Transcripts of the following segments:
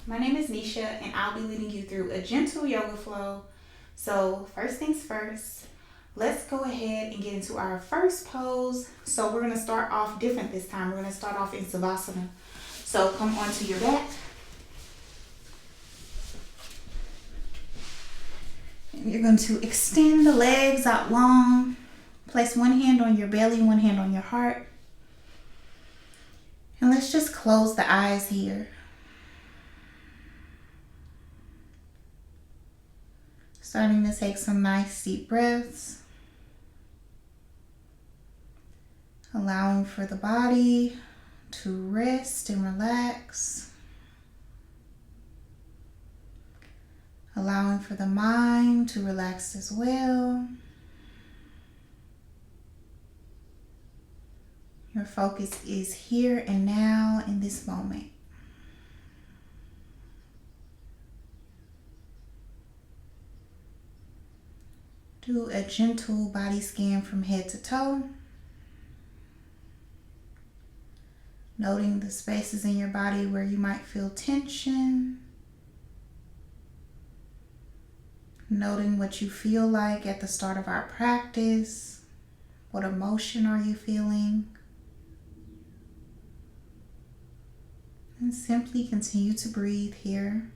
My name is Nisha and I'll be leading you through a gentle yoga flow. So first things first, let's go ahead and get into our first pose. So we're going to start off different this time. We're going to start off in Savasana. So come onto your back. And you're going to extend the legs out long. Place one hand on your belly, one hand on your heart. And let's just close the eyes here. Starting to take some nice deep breaths. Allowing for the body to rest and relax. Allowing for the mind to relax as well. Your focus is here and now in this moment. Do a gentle body scan from head to toe. Noting the spaces in your body where you might feel tension. Noting what you feel like at the start of our practice. What emotion are you feeling? And simply continue to breathe here.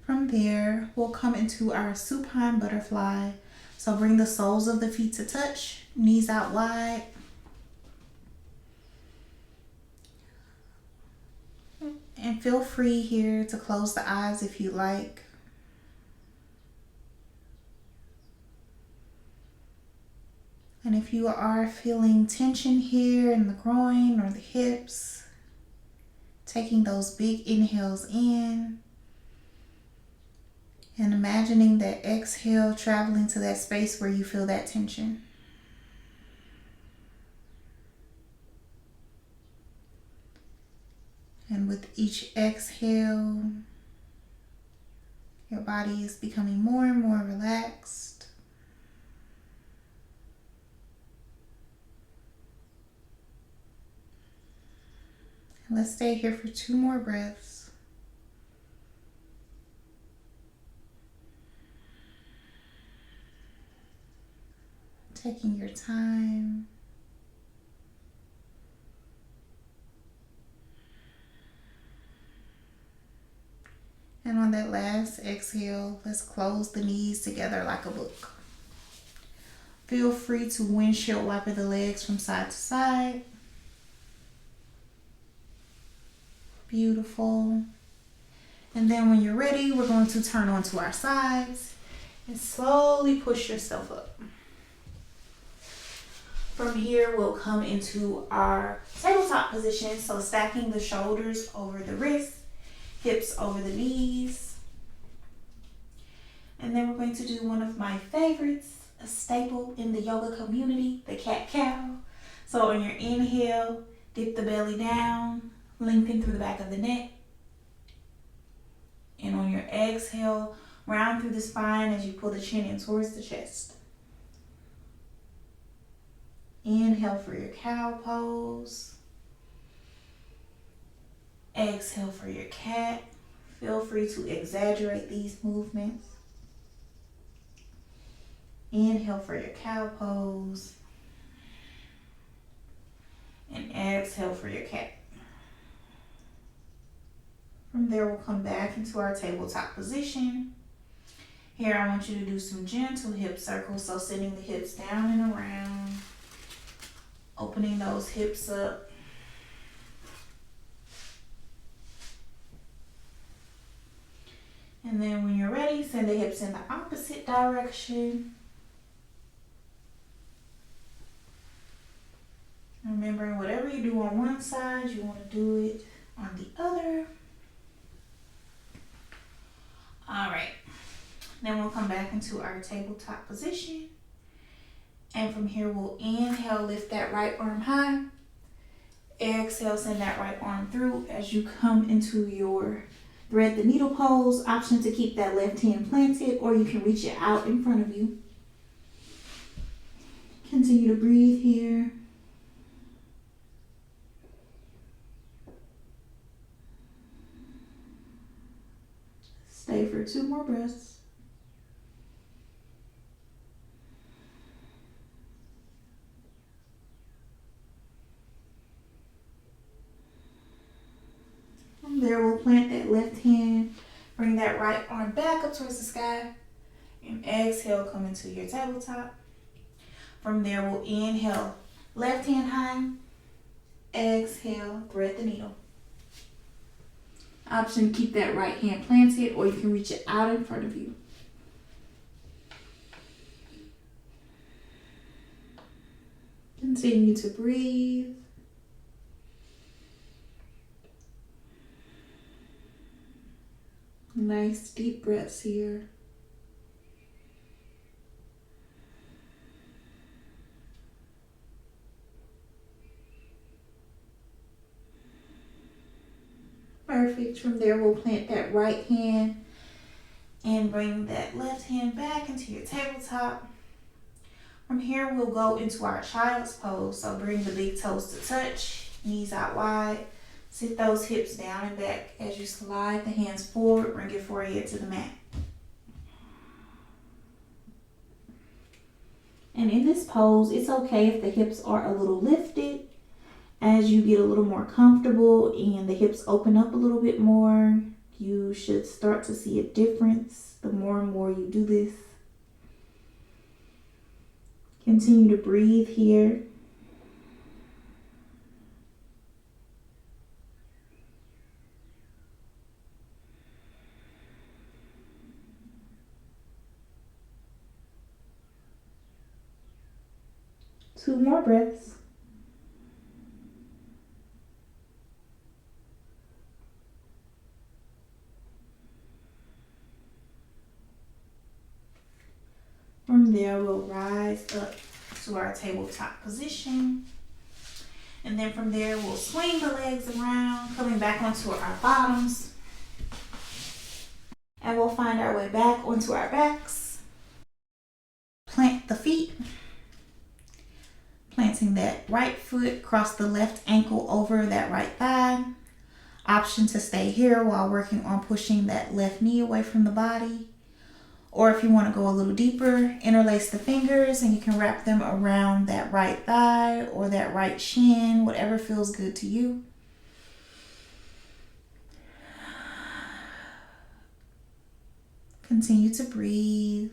From there, we'll come into our supine butterfly. So bring the soles of the feet to touch, knees out wide. And feel free here to close the eyes if you like. And if you are feeling tension here in the groin or the hips, taking those big inhales in and imagining that exhale traveling to that space where you feel that tension. And with each exhale, your body is becoming more and more relaxed. Let's stay here for 2 more breaths. Taking your time. And on that last exhale, let's close the knees together like a book. Feel free to windshield wiper the legs from side to side. Beautiful. And then when you're ready, we're going to turn onto our sides and slowly push yourself up. From here, we'll come into our tabletop position. So stacking the shoulders over the wrists, hips over the knees. And then we're going to do one of my favorites, a staple in the yoga community, the cat-cow. So on your inhale, dip the belly down. Lengthen through the back of the neck. And on your exhale, round through the spine as you pull the chin in towards the chest. Inhale for your cow pose. Exhale for your cat. Feel free to exaggerate these movements. Inhale for your cow pose. And exhale for your cat. From there, we'll come back into our tabletop position. Here, I want you to do some gentle hip circles. So sending the hips down and around. Opening those hips up. And then when you're ready, send the hips in the opposite direction. Remembering whatever you do on one side, you want to do it on the other. All right, then we'll come back into our tabletop position. And from here, we'll inhale, lift that right arm high. Exhale, send that right arm through as you come into your thread the needle pose. Option to keep that left hand planted, or you can reach it out in front of you. Continue to breathe here. Stay for 2 more breaths. From there, we'll plant that left hand. Bring that right arm back up towards the sky. And exhale, come into your tabletop. From there, we'll inhale, left hand high. Exhale, thread the needle. Option, keep that right hand planted, or you can reach it out in front of you. Continue to breathe. Nice deep breaths here. Perfect. From there, we'll plant that right hand and bring that left hand back into your tabletop. From here, we'll go into our child's pose. So bring the big toes to touch, knees out wide. Sit those hips down and back as you slide the hands forward. Bring your forehead to the mat. And in this pose, it's okay if the hips are a little lifted. As you get a little more comfortable and the hips open up a little bit more, you should start to see a difference the more and more you do this. Continue to breathe here. Two more breaths. From there, we'll rise up to our tabletop position. And then from there, we'll swing the legs around, coming back onto our bottoms. And we'll find our way back onto our backs. Plant the feet. Planting that right foot, cross the left ankle over that right thigh. Option to stay here while working on pushing that left knee away from the body. Or if you want to go a little deeper, interlace the fingers and you can wrap them around that right thigh or that right shin, whatever feels good to you. Continue to breathe.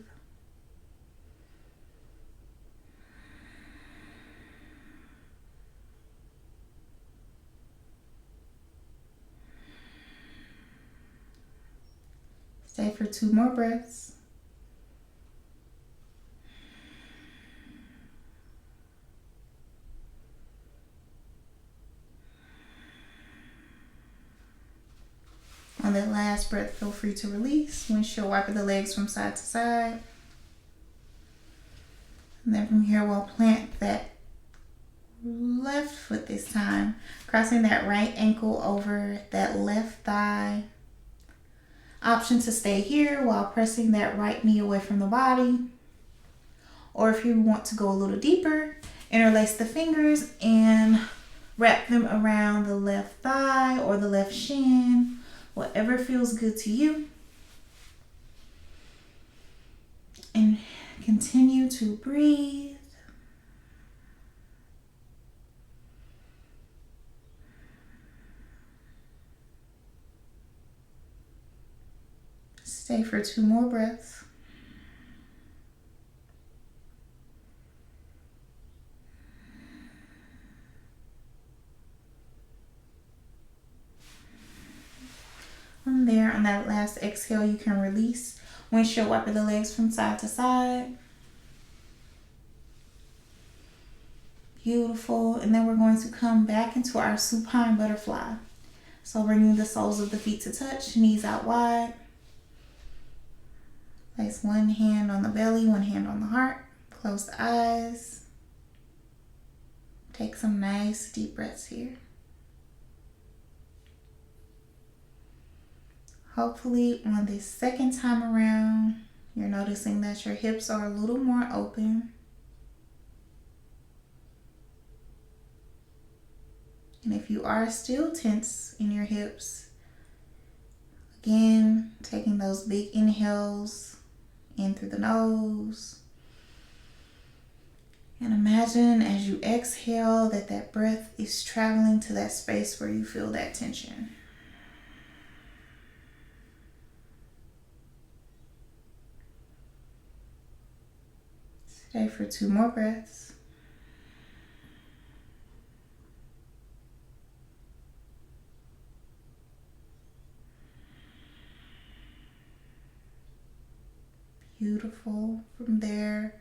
Stay for 2 more breaths. On that last breath, feel free to release. Windshield wiper the legs from side to side. And then from here, we'll plant that left foot this time, crossing that right ankle over that left thigh. Option to stay here while pressing that right knee away from the body. Or if you want to go a little deeper, interlace the fingers and wrap them around the left thigh or the left shin, whatever feels good to you. And continue to breathe. Stay for 2 more breaths. From there, on that last exhale, you can release. Windshield wiper the legs from side to side. Beautiful. And then we're going to come back into our supine butterfly. So bringing the soles of the feet to touch, knees out wide. Place one hand on the belly, one hand on the heart. Close the eyes. Take some nice deep breaths here. Hopefully on this second time around, you're noticing that your hips are a little more open. And if you are still tense in your hips, again, taking those big inhales in through the nose. And imagine as you exhale that breath is traveling to that space where you feel that tension. Stay for 2 more breaths. Beautiful. From there,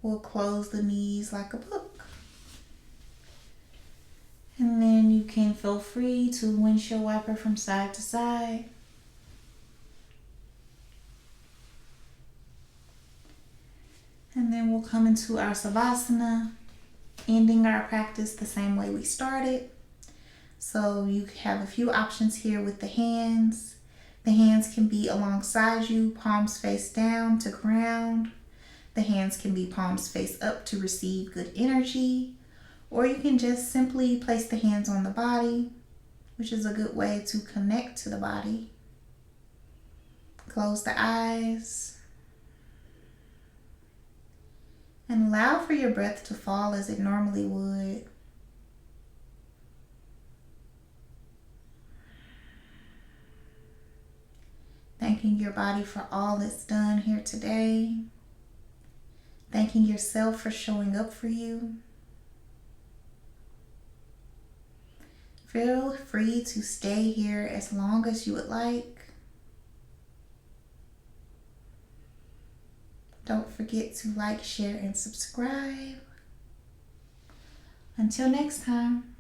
we'll close the knees like a book. And then you can feel free to windshield wiper from side to side. And then we'll come into our Savasana, ending our practice the same way we started. So you have a few options here with the hands. The hands can be alongside you, palms face down to ground. The hands can be palms face up to receive good energy. Or you can just simply place the hands on the body, which is a good way to connect to the body. Close the eyes. And allow for your breath to fall as it normally would. Thanking your body for all it's done here today. Thanking yourself for showing up for you. Feel free to stay here as long as you would like. Don't forget to like, share, and subscribe. Until next time.